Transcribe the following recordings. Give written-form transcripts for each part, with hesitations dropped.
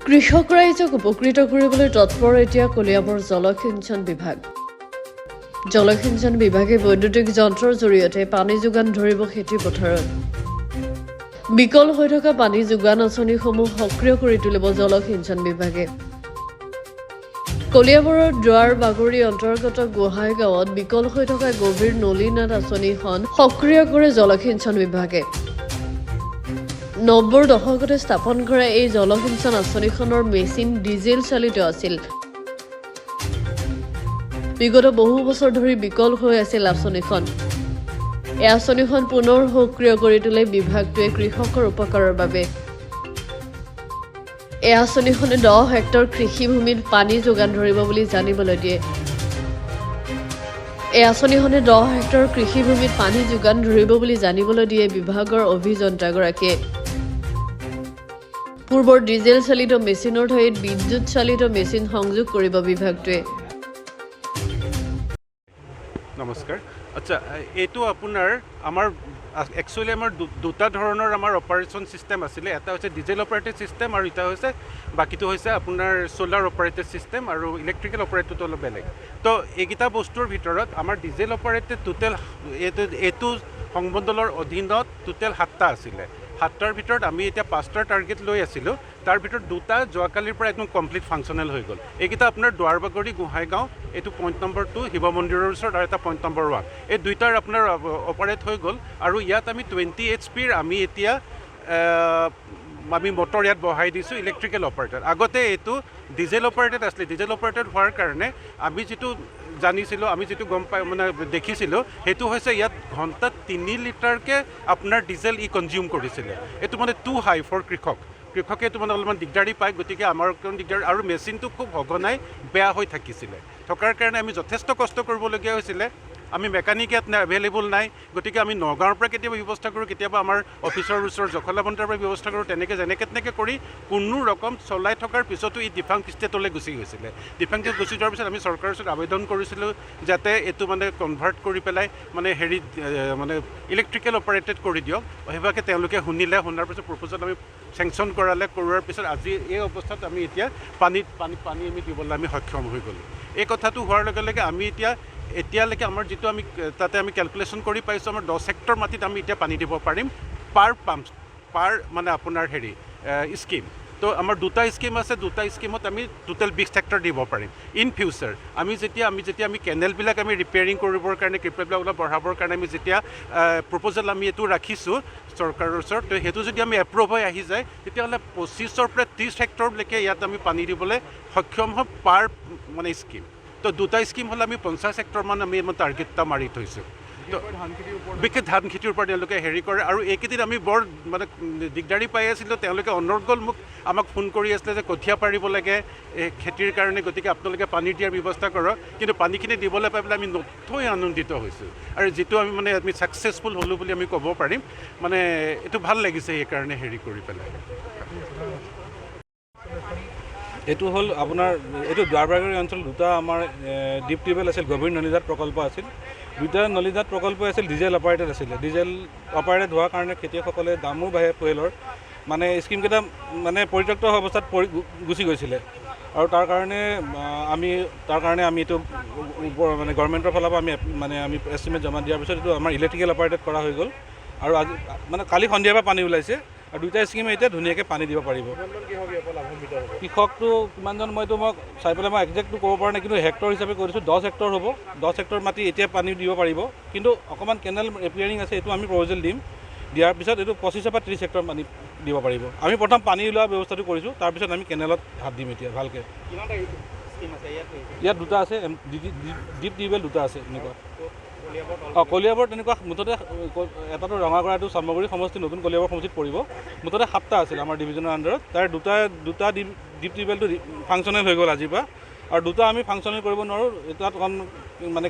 কৃষক ৰাইজক উপকৃত কৰিবলৈ তৎপৰ এতিয়া কলিয়াবৰ জলসিঞ্চন বিভাগ। জলসিঞ্চন বিভাগে বৈদ্যুতিক যন্ত্ৰৰ জৰিয়তে পানী যোগান ধৰিব খেতি পথাৰত। বিকল হৈ থকা পানী যোগান আঁচনিসমূহ সক্ৰিয় কৰি তুলিব জলসিঞ্চন বিভাগে। কলিয়াবৰৰ দুৱাৰ বাগৰি অন্তৰ্গত গোহাঁই গাঁৱত বিকল হৈ থকা গভীৰ নলীনাদ আঁচনিখন সক্ৰিয় কৰে জলসিঞ্চন বিভাগে। ৯০ৰ দশকতে স্থাপন কৰা এই জলসিঞ্চন আঁচনিখনৰ মেচিন ডিজেল চালিত আছিল। বিগত বহু বছৰ ধৰি বিকল হৈ আছিল আঁচনিখন। এই আঁচনিখন পুনৰ সক্ৰিয় কৰি তোলে বিভাগটোৱে কৃষকৰ উপকাৰৰ বাবে। এই আঁচনিখনে 10 হেক্টৰ কৃষিভূমিত পানী যোগান ধৰিব বুলি জানিবলৈ দিয়ে। এই আঁচনিখনে 10 হেক্টৰ কৃষিভূমিত পানী যোগান ধৰিব বুলি জানিবলৈ দিয়ে বিভাগৰ অভিযন্তাগৰাকীয়ে। পূৰ্বৰ ডিজেল চালিত মেচিনৰ ঠাইত বিদ্যুৎ চালিত মেচিন সংযোগ কৰিব বিভাগটোৱে। নমস্কাৰ। আচ্ছা, এইটো আপোনাৰ আমাৰ একচুৱেলি আমাৰ দুটা ধৰণৰ আমাৰ অপাৰেশ্যন চিষ্টেম আছিলে। এটা হৈছে ডিজেল অপাৰেটেড চিষ্টেম আৰু এটা হৈছে বাকীটো হৈছে আপোনাৰ চ'লাৰ অপাৰেটেড চিষ্টেম আৰু ইলেক্ট্ৰিকেল অপাৰেটেডটো অলপ বেলেগ। তো এইকেইটা বস্তুৰ ভিতৰত আমাৰ ডিজেল অপাৰেটেড টোটেল এইটো সংমণ্ডলৰ অধীনত টোটেল 7টা আছিলে। 7টাৰ ভিতৰত আমি এতিয়া 5টাৰ টাৰ্গেট লৈ আছিলোঁ। তাৰ ভিতৰত 2টা যোৱাকালিৰ পৰা একদম কমপ্লিট ফাংচনেল হৈ গ'ল। এইকেইটা আপোনাৰ দুৱাৰবাগৰি গোহাঁই গাঁও, এইটো পইণ্ট নম্বৰ 2 শিৱ মন্দিৰৰ ওচৰত, আৰু এটা পইণ্ট নম্বৰ 1। এই দুইটাৰ আপোনাৰ অপাৰেট হৈ গ'ল। আৰু ইয়াত আমি 20 HP-ৰ আমি এতিয়া আমি মটৰ ইয়াত বহাই দিছোঁ ইলেক্ট্ৰিকেল অপাৰেটেড। আগতে এইটো ডিজেল অপাৰেটেড আছিলে। ডিজেল অপাৰেটেড হোৱাৰ কাৰণে আমি যিটো জানিছিলোঁ, আমি যিটো গম পাই মানে দেখিছিলোঁ, সেইটো হৈছে ইয়াত ঘণ্টাত 3 লিটাৰকৈ আপোনাৰ ডিজেল কনজিউম কৰিছিলে। এইটো মানে টু হাই ফৰ কৃষকে এইটো মানে অলপমান দিগদাৰী পায়। গতিকে আমাৰ কাৰণে দিগদাৰ, আৰু মেচিনটো খুব সঘনাই বেয়া হৈ থাকিছিলে। থকাৰ কাৰণে আমি যথেষ্ট কষ্ট কৰিবলগীয়া হৈছিলে। আমি মেকানিক ইয়াত এভেইলেবল নাই। গতিকে আমি নগাঁৱৰ পৰা কেতিয়াবা ব্যৱস্থা কৰোঁ, কেতিয়াবা আমাৰ অফিচৰ ওচৰৰ জখলাবন্ধাৰ পৰা ব্যৱস্থা কৰোঁ। যেনেকৈ কৰি কোনো ৰকম চলাই থকাৰ পিছতো ই ডিফাংক ষ্টেটলৈ গুচি গৈছিলে। ডিফাংক ষ্টেট গুচি যোৱাৰ পিছত আমি চৰকাৰৰ ওচৰত আবেদন কৰিছিলোঁ যাতে এইটো মানে কনভাৰ্ট কৰি পেলাই মানে মানে ইলেক্ট্ৰিকেল অপাৰেটেড কৰি দিয়ক। সেইভাগে তেওঁলোকে শুনাৰ পিছত প্ৰপ'জেল আমি চেংচন কৰোৱাৰ পিছত আজি এই অৱস্থাত আমি এতিয়া পানী আমি দিবলৈ আমি সক্ষম হৈ গ'লোঁ। এই কথাটো হোৱাৰ লগে লগে আমি এতিয়ালৈকে আমাৰ যিটো আমি তাতে আমি কেলকুলেশ্যন কৰি পাইছোঁ, আমাৰ 10 হেক্টৰ মাটিত আমি এতিয়া পানী দিব পাৰিম পাৰ মানে আপোনাৰ স্কিম। তো আমাৰ 2টা স্কিম আছে। 2টা স্কিমত আমি টোটেল 20 হেক্টৰ দিব পাৰিম। ইন ফিউচাৰ আমি যেতিয়া কেনেলবিলাক আমি ৰিপেয়াৰিং কৰিবৰ কাৰণে, ক্ৰিপেলবিলাক অলপ বঢ়াবৰ কাৰণে আমি যেতিয়া প্ৰপ'জেল আমি এইটো ৰাখিছোঁ চৰকাৰৰ ওচৰত, তো সেইটো যদি আমি এপ্ৰুভ হৈ আহি যায়, তেতিয়াহ'লে 25ৰ পৰা 30 হেক্টৰলৈকে ইয়াত আমি পানী দিবলৈ সক্ষম হ'ম পাৰ মানে স্কিম। তো 2টা স্কিম হ'লে আমি 50 হেক্টৰমান আমি টাৰ্গেটটা মাৰি থৈছোঁ। বিশেষ ধান খেতিৰ ওপৰত তেওঁলোকে কৰে। আৰু এইকেইদিন আমি বৰ মানে দিগদাৰী পাই আছিলোঁ। তেওঁলোকে অনৰ্গল আমাক ফোন কৰি আছিলে যে কঠীয়া পাৰিব লাগে খেতিৰ কাৰণে, গতিকে আপোনালোকে পানী দিয়াৰ ব্যৱস্থা কৰক। কিন্তু পানীখিনি দিবলৈ পাই পেলাই আমি নথৈ আনন্দিত হৈছোঁ। আৰু যিটো আমি ছাকচেছফুল হ'লোঁ বুলি আমি ক'ব পাৰিম। মানে এইটো ভাল লাগিছে সেইকাৰণে কৰি পেলাই। এইটো হ'ল আপোনাৰ এইটো দুৱাৰবাগৰি অঞ্চল 2টা আমাৰ ডিপ টিউবৱেল আছিল, গভীৰ নলীজাত প্ৰকল্প আছিল। 2টা নলীজাত প্ৰকল্প আছিল, ডিজেল অপাৰেটেড আছিলে। ডিজেল অপাৰেটেড হোৱাৰ কাৰণে খেতিয়কসকলে দামো বাঢ়ে ফুৱেলৰ, মানে স্কিমকেইটা মানে পৰিত্যক্ত অৱস্থাত গুচি গৈছিলে। আৰু তাৰ কাৰণে আমি এইটো মানে গভৰ্ণমেণ্টৰ ফালৰ পৰা আমি এষ্টিমেট জমা দিয়াৰ পিছত এইটো আমাৰ ইলেক্ট্ৰিকেল অপাৰেটেড কৰা হৈ গ'ল। আৰু আজি মানে কালি সন্ধিয়াৰ পৰা পানী ওলাইছে। আৰু 2টা স্কিমে এতিয়া ধুনীয়াকৈ পানী দিব পাৰিব। কৃষকটো কিমানজন মই চাই পেলাই মই একজেক্টটো ক'ব পৰা নাই, কিন্তু হেক্টৰ হিচাপে কৈ দিছোঁ 10 হেক্টৰ হ'ব। 10 হেক্টৰ মাটি এতিয়া পানী দিব পাৰিব। কিন্তু অকণমান কেনেল ৰিপেয়াৰিং আছে, এইটো আমি প্ৰপ'জেল দিম। দিয়াৰ পিছত এইটো 25ৰ পৰা 30 হেক্টৰ পানী দিব পাৰিব। আমি প্ৰথম পানী ওলোৱা ব্যৱস্থাটো কৰিছোঁ, তাৰপিছত আমি কেনেলত হাত দিম এতিয়া ভালকৈ। ইয়াত 2টা আছে, ডিপ টিউবৱেল 2টা আছে এনেকুৱা। কলিয়াবৰ তেনেকুৱা মুঠতে এটাটো ৰঙাগড়া, এইটো চামগুৰি সমষ্টি, নতুন কলিয়াবৰ সমষ্টিত পৰিব। মুঠতে 7টা আছিল আমাৰ ডিভিজনৰ আণ্ডাৰত। তাৰ দুটা ডিপ টিউবৱেলটো ফাংচনেল হৈ গ'ল আজিৰ পৰা। আৰু 2টা আমি ফাংচনেল কৰিব নোৱাৰোঁ, তাত অকণ মানে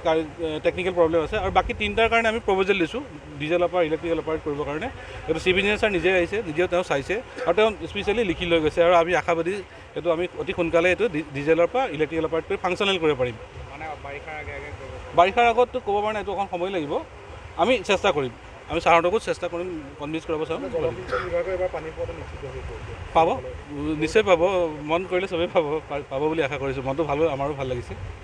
টেকনিকেল প্ৰব্লেম আছে। আৰু বাকী 3টাৰ কাৰণে আমি প্ৰপ'জেল দিছোঁ ডিজেলৰ পৰা ইলেক্ট্ৰিকেল অপাৰেট কৰিবৰ কাৰণে। এইটো চিফ ইঞ্জিনিয়াৰ ছাৰ নিজে আহিছে, নিজেও তেওঁ চাইছে আৰু তেওঁ স্পেচিয়েলি লিখি লৈ গৈছে। আৰু আমি আশাবাদী এইটো আমি অতি সোনকালে এইটো ডিজেলৰ পৰা ইলেক্ট্ৰিকেল অপাৰেট কৰি ফাংচনেল কৰিব পাৰিম। বাৰিষাৰ আগততো ক'ব পৰা নাই, এইটো অকণ সময় লাগিব। আমি চেষ্টা কৰিম, আমি ছাৰহঁতকো চেষ্টা কৰিম কনভিন্স কৰাব চাওঁ। পাব। নিশ্চয় পাব, মন কৰিলে চবেই পাব বুলি আশা কৰিছোঁ। মনটো আমাৰো ভাল লাগিছে।